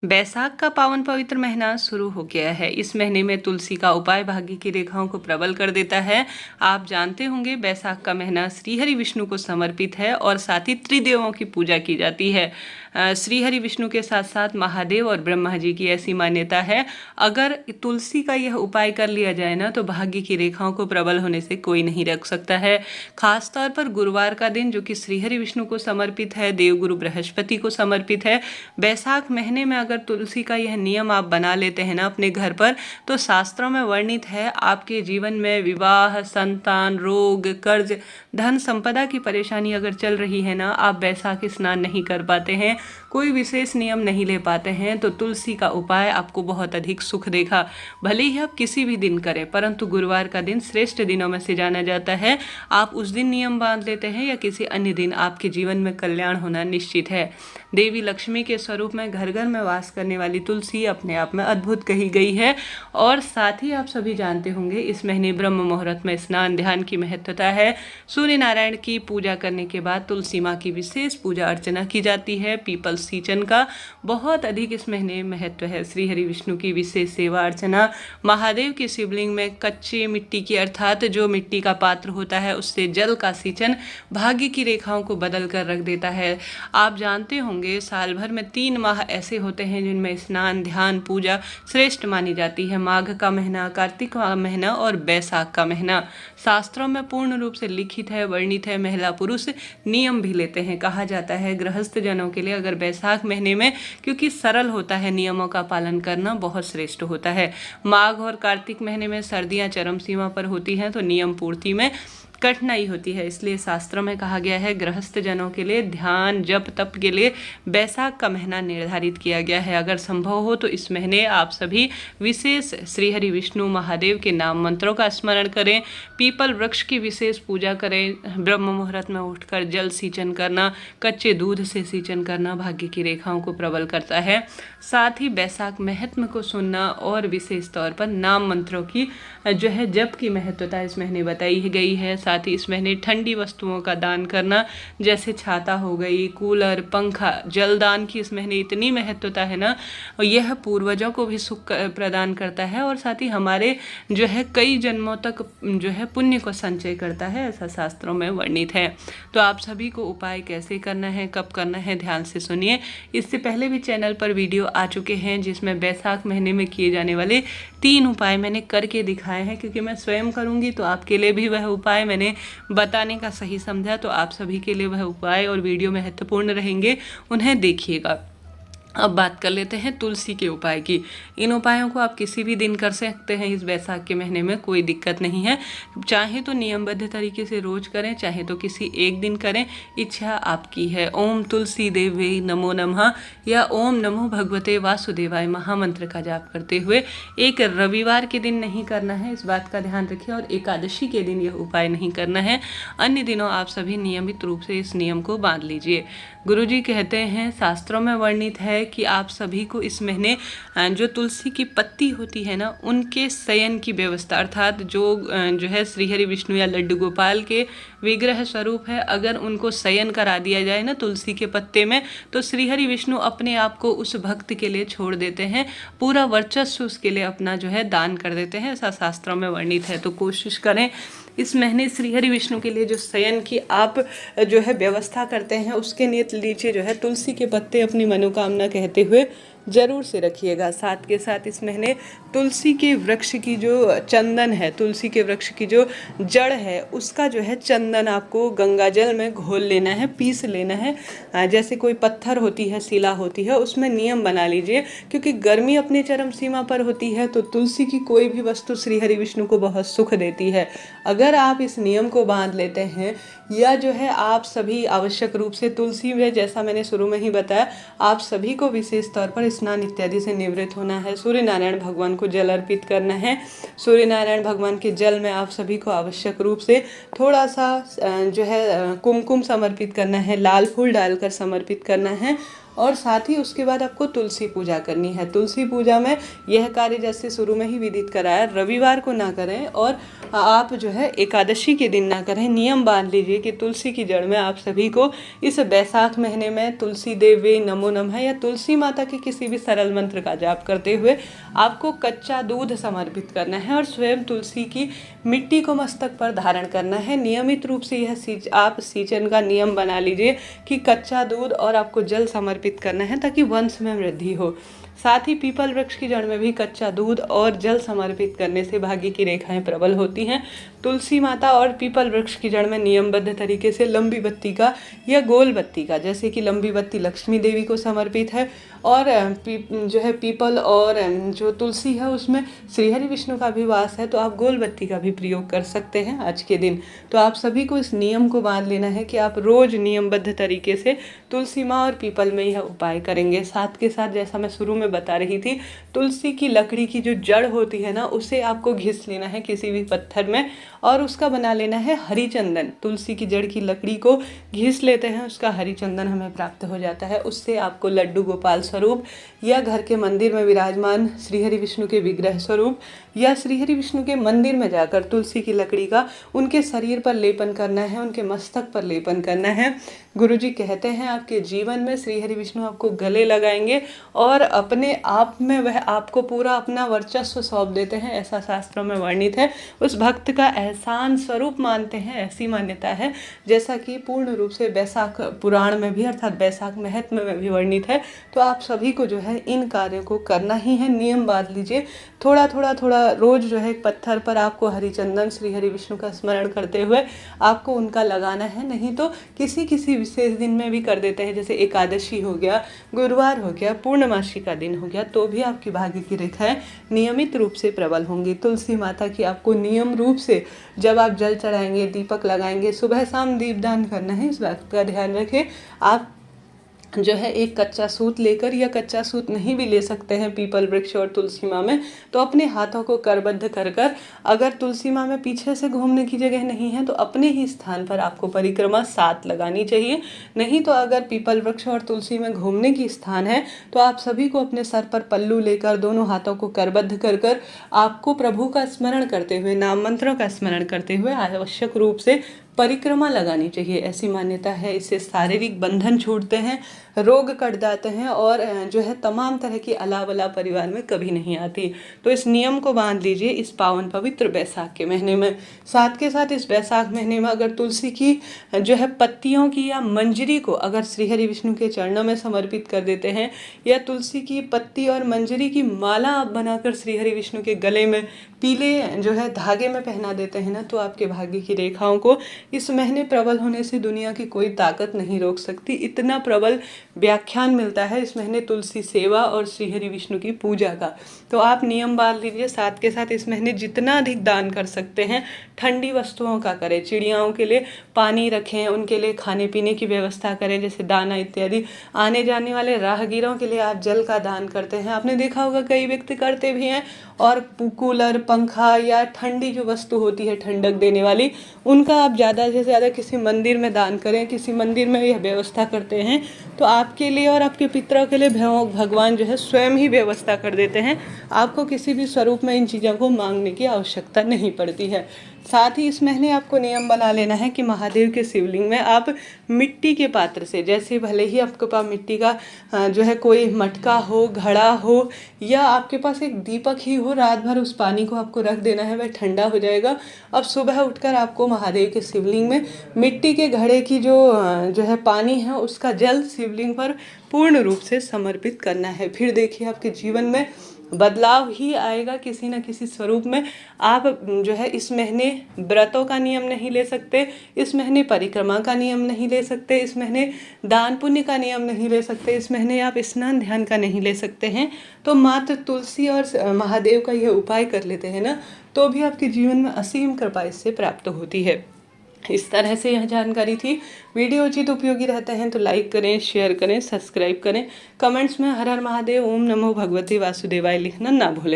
बैसाख का पावन पवित्र महीना शुरू हो गया है। इस महीने में तुलसी का उपाय भाग्य की रेखाओं को प्रबल कर देता है। आप जानते होंगे बैसाख का महीना श्री हरि विष्णु को समर्पित है और साथ ही त्रिदेवों की पूजा की जाती है। श्री हरि विष्णु के साथ साथ महादेव और ब्रह्मा जी की ऐसी मान्यता है। अगर तुलसी का यह उपाय कर लिया जाए ना तो भाग्य की रेखाओं को प्रबल होने से कोई नहीं रोक सकता है। खासतौर पर गुरुवार का दिन जो कि श्री हरि विष्णु को समर्पित है, देवगुरु बृहस्पति को समर्पित है। बैसाख महीने में अगर तुलसी का यह नियम आप बना लेते हैं ना अपने घर पर, तो शास्त्रों में वर्णित है आपके जीवन में विवाह, संतान, रोग, कर्ज, धन संपदा की परेशानी अगर चल रही है ना, आप बैसाख स्नान नहीं कर पाते हैं, कोई विशेष नियम नहीं ले पाते हैं, तो तुलसी का उपाय आपको बहुत अधिक सुख देगा। भले ही आप किसी भी दिन करें, परंतु गुरुवार का दिन श्रेष्ठ दिनों में से जाना जाता है। आप उस दिन नियम बांध लेते हैं या किसी अन्य दिन, आपके जीवन में कल्याण होना निश्चित है। देवी लक्ष्मी के स्वरूप में घर घर में वास करने वाली तुलसी अपने आप में अद्भुत कही गई है। और साथ ही आप सभी जानते होंगे इस महीने ब्रह्म मुहूर्त में स्नान ध्यान की महत्वता है। सूर्य नारायण की पूजा करने के बाद तुलसी माँ की विशेष पूजा अर्चना की जाती है। पीपल सींचन का बहुत अधिक इस महीने महत्व है। श्री हरि विष्णु की विशेष सेवा अर्चना, महादेव की शिवलिंग में कच्ची मिट्टी की अर्थात जो मिट्टी का पात्र होता है उससे जल का सींचन भाग्य की रेखाओं को बदल कर रख देता है। आप जानते होंगे साल भर में 3 माह ऐसे होते हैं जिनमें स्नान ध्यान पूजा श्रेष्ठ मानी जाती है। माघ का महीना, कार्तिक का महीना और बैसाख का महीना शास्त्रों में पूर्ण रूप से लिखित है, वर्णित है। महिला पुरुष नियम भी लेते हैं। कहा जाता है गृहस्थ जनों के लिए अगर बैसाख महीने में, क्योंकि सरल होता है नियमों का पालन करना, बहुत श्रेष्ठ होता है। माघ और कार्तिक महीने में सर्दियां चरम सीमा पर होती हैं तो नियम पूर्ति में कठिनाई होती है। इसलिए शास्त्रों में कहा गया है गृहस्थ जनों के लिए ध्यान जप तप के लिए बैसाख का महीना निर्धारित किया गया है। अगर संभव हो तो इस महीने आप सभी विशेष श्री हरि विष्णु महादेव के नाम मंत्रों का स्मरण करें, पीपल वृक्ष की विशेष पूजा करें, ब्रह्म मुहूर्त में उठकर जल सींचन करना, कच्चे दूध से सींचन करना भाग्य की रेखाओं को प्रबल करता है। साथ ही बैसाख महत्व को सुनना और विशेष तौर पर नाम मंत्रों की जो है जप की महत्वता इस महीने बताई गई है। साथ ही इस महीने ठंडी वस्तुओं का दान करना, जैसे छाता हो गई, कूलर, पंखा, जलदान की इस महीने इतनी महत्वता है ना, यह पूर्वजों को भी सुख प्रदान करता है और साथ ही हमारे जो है कई जन्मों तक जो है पुण्य को संचय करता है, ऐसा शास्त्रों में वर्णित है। तो आप सभी को उपाय कैसे करना है, कब करना है, ध्यान से सुनिए। इससे पहले भी चैनल पर वीडियो आ चुके हैं जिसमें बैसाख महीने में किए जाने वाले 3 उपाय मैंने करके दिखाए हैं, क्योंकि मैं स्वयं करूंगी तो आपके लिए भी वह उपाय मैंने बताने का सही समझा, तो आप सभी के लिए वह उपाय और वीडियो महत्वपूर्ण रहेंगे, उन्हें देखिएगा। अब बात कर लेते हैं तुलसी के उपाय की। इन उपायों को आप किसी भी दिन कर सकते हैं इस बैसाख के महीने में, कोई दिक्कत नहीं है। चाहे तो नियमबद्ध तरीके से रोज करें, चाहे तो किसी एक दिन करें, इच्छा आपकी है। ओम तुलसी देवे नमो नमः या ओम नमो भगवते वासुदेवाय महामंत्र का जाप करते हुए एक रविवार के दिन नहीं करना है, इस बात का ध्यान रखिए, और एकादशी के दिन यह उपाय नहीं करना है। अन्य दिनों आप सभी नियमित रूप से इस नियम को बांध लीजिए। गुरुजी कहते हैं, शास्त्रों में वर्णित है कि आप सभी को इस महीने जो तुलसी की पत्ती होती है ना, उनके शयन की व्यवस्था, अर्थात जो है श्री हरि विष्णु या लड्डू गोपाल के विग्रह स्वरूप है, अगर उनको शयन करा दिया जाए ना तुलसी के पत्ते में, तो श्री हरि विष्णु अपने आप को उस भक्त के लिए छोड़ देते हैं, पूरा वर्चस्व उसके लिए अपना जो है दान कर देते हैं, ऐसा शास्त्रों में वर्णित है। तो कोशिश करें इस महीने श्री हरि विष्णु के लिए जो शयन की आप जो है व्यवस्था करते हैं उसके नीचे जो है तुलसी के पत्ते अपनी मनोकामना कहते हुए जरूर से रखिएगा। साथ के साथ इस महीने तुलसी के वृक्ष की जो चंदन है, तुलसी के वृक्ष की जो जड़ है, उसका जो है चंदन आपको गंगा जल में घोल लेना है, पीस लेना है। जैसे कोई पत्थर होती है, शिला होती है, उसमें नियम बना लीजिए, क्योंकि गर्मी अपनी चरम सीमा पर होती है तो तुलसी की कोई भी वस्तु श्री हरि विष्णु को बहुत सुख देती है। अगर आप इस नियम को बांध लेते हैं, या जो है आप सभी आवश्यक रूप से तुलसी में, जैसा मैंने शुरू में ही बताया, आप सभी को विशेष तौर पर स्नान इत्यादि से निवृत्त होना है, सूर्य नारायण भगवान को जल अर्पित करना है। सूर्य नारायण भगवान के जल में आप सभी को आवश्यक रूप से थोड़ा सा जो है कुमकुम समर्पित करना है, लाल फूल डालकर समर्पित करना है, और साथ ही उसके बाद आपको तुलसी पूजा करनी है। तुलसी पूजा में यह कार्य जैसे शुरू में ही विदित कराया, रविवार को ना करें और आप जो है एकादशी के दिन ना करें। नियम बांध लीजिए कि तुलसी की जड़ में आप सभी को इस बैसाख महीने में तुलसी देवी नमो नमः या तुलसी माता के किसी भी सरल मंत्र का जाप करते हुए आपको कच्चा दूध समर्पित करना है और स्वयं तुलसी की मिट्टी को मस्तक पर धारण करना है। नियमित रूप से यह आप सींचन का नियम बना लीजिए कि कच्चा दूध और आपको जल समर्पित करना है ताकि वंश में वृद्धि हो। साथ ही पीपल वृक्ष की जड़ में भी कच्चा दूध और जल समर्पित करने से भाग्य की रेखाएं प्रबल होती हैं। तुलसी माता और पीपल वृक्ष की जड़ में नियमबद्ध तरीके से लंबी बत्ती का या गोल बत्ती का, जैसे कि लंबी बत्ती लक्ष्मी देवी को समर्पित है और जो है पीपल और जो तुलसी है उसमें श्रीहरि विष्णु का भी वास है, तो आप गोल बत्ती का भी प्रयोग कर सकते हैं आज के दिन। तो आप सभी को इस नियम को बांध लेना है कि आप रोज नियमबद्ध तरीके से तुलसी माँ और पीपल में यह उपाय करेंगे। साथ के साथ जैसा मैं शुरू में बता रही थी, तुलसी की लकड़ी की जो जड़ होती है ना, उसे आपको घिस लेना है किसी भी पत्थर में और उसका बना लेना है हरी चंदन। तुलसी की जड़ की लकड़ी को घिस लेते हैं, उसका हरी चंदन हमें प्राप्त हो जाता है। उससे आपको लड्डू गोपाल स्वरूप या घर के मंदिर में विराजमान श्रीहरि विष्णु के विग्रह स्वरूप या श्रीहरि विष्णु के मंदिर में जाकर तुलसी की लकड़ी का उनके शरीर पर लेपन करना है, उनके मस्तक पर लेपन करना है। गुरुजी कहते हैं आपके जीवन में श्रीहरि विष्णु आपको गले लगाएंगे और अपने आप में वह आपको पूरा अपना वर्चस्व सौंप देते हैं, ऐसा शास्त्रों में वर्णित है। उस भक्त का एहसान स्वरूप मानते हैं, ऐसी मान्यता है, जैसा कि पूर्ण रूप से बैसाख पुराण में भी अर्थात बैसाख महत्म में भी वर्णित है। तो आप सभी को जो है इन कार्यों को करना ही है। नियम बांध लीजिए, थोड़ा रोज जो है पत्थर पर आपको हरि चंदन श्रीहरि विष्णु का स्मरण करते हुए आपको उनका लगाना है। नहीं तो किसी विशेष दिन में भी कर देते हैं, जैसे एकादशी हो गया, गुरुवार हो गया, पूर्णमासी का दिन हो गया, तो भी आपकी भाग्य की रेखाएं नियमित रूप से प्रबल होंगी। तुलसी माता की आपको नियम रूप से जब आप जल चढ़ाएंगे, दीपक लगाएंगे, सुबह शाम दीपदान करना है, इस बात का ध्यान रखें। आप जो है एक कच्चा सूत लेकर या कच्चा सूत नहीं भी ले सकते हैं पीपल वृक्ष और तुलसी माँ में, तो अपने हाथों को करबद्ध कर कर, अगर तुलसी माँ में पीछे से घूमने की जगह नहीं है तो अपने ही स्थान पर आपको परिक्रमा 7 लगानी चाहिए। नहीं तो अगर पीपल वृक्ष और तुलसी में घूमने की स्थान है तो आप सभी को अपने सर पर पल्लू लेकर दोनों हाथों को करबद्ध कर कर आपको प्रभु का स्मरण करते हुए, नाम मंत्रों का स्मरण करते हुए आवश्यक रूप से परिक्रमा लगानी चाहिए, ऐसी मान्यता है। इससे शारीरिक बंधन छूटते हैं, रोग कट जाते हैं और जो है तमाम तरह की अलावला परिवार में कभी नहीं आती। तो इस नियम को बांध लीजिए इस पावन पवित्र बैसाख के महीने में। साथ के साथ इस बैसाख महीने में अगर तुलसी की जो है पत्तियों की या मंजरी को अगर श्रीहरि विष्णु के चरणों में समर्पित कर देते हैं या तुलसी की पत्ती और मंजरी की माला आप बनाकर श्रीहरि विष्णु के गले में पीले जो है धागे में पहना देते हैं ना, तो आपके भाग्य की रेखाओं को इस महीने प्रबल होने से दुनिया की कोई ताकत नहीं रोक सकती। इतना प्रबल व्याख्यान मिलता है इस महीने तुलसी सेवा और श्रीहरि विष्णु की पूजा का। तो आप नियम बांध लीजिए। साथ के साथ इस महीने जितना अधिक दान कर सकते हैं ठंडी वस्तुओं का करें। चिड़ियाओं के लिए पानी रखें, उनके लिए खाने पीने की व्यवस्था करें, जैसे दाना इत्यादि। आने जाने वाले राहगीरों के लिए आप जल का दान करते हैं। आपने देखा होगा कई व्यक्ति करते भी हैं। और कूलर, पंखा या ठंडी जो वस्तु होती है ठंडक देने वाली, उनका आप ज़्यादा से ज़्यादा किसी मंदिर में दान करें। किसी मंदिर में यह व्यवस्था करते हैं तो आपके लिए और आपके पितरों के लिए भगवान जो है स्वयं ही व्यवस्था कर देते हैं। आपको किसी भी स्वरूप में इन चीज़ों को मांगने की आवश्यकता नहीं पड़ती है। साथ ही इस महीने आपको नियम बना लेना है कि महादेव के शिवलिंग में आप मिट्टी के पात्र से, जैसे भले ही आपके पास मिट्टी का जो है कोई मटका हो, घड़ा हो या आपके पास एक दीपक ही हो, रात भर उस पानी को आपको रख देना है, वह ठंडा हो जाएगा। अब सुबह उठकर आपको महादेव के शिवलिंग में मिट्टी के घड़े की जो है पानी है उसका जल शिवलिंग पर पूर्ण रूप से समर्पित करना है। फिर देखिए आपके जीवन में बदलाव ही आएगा किसी न किसी स्वरूप में। आप जो है इस महीने व्रतों का नियम नहीं ले सकते, इस महीने परिक्रमा का नियम नहीं ले सकते, इस महीने दान पुण्य का नियम नहीं ले सकते, इस महीने आप स्नान ध्यान का नहीं ले सकते हैं। तो मात्र तुलसी और महादेव का यह उपाय कर लेते हैं ना, तो भी आपके जीवन में असीम कृपा इससे प्राप्त होती है। इस तरह से यह जानकारी थी। वीडियो उचित उपयोगी रहते हैं तो लाइक करें, शेयर करें, सब्सक्राइब करें। कमेंट्स में हर हर महादेव, ओम नमो भगवते वासुदेवाय लिखना ना भूलें।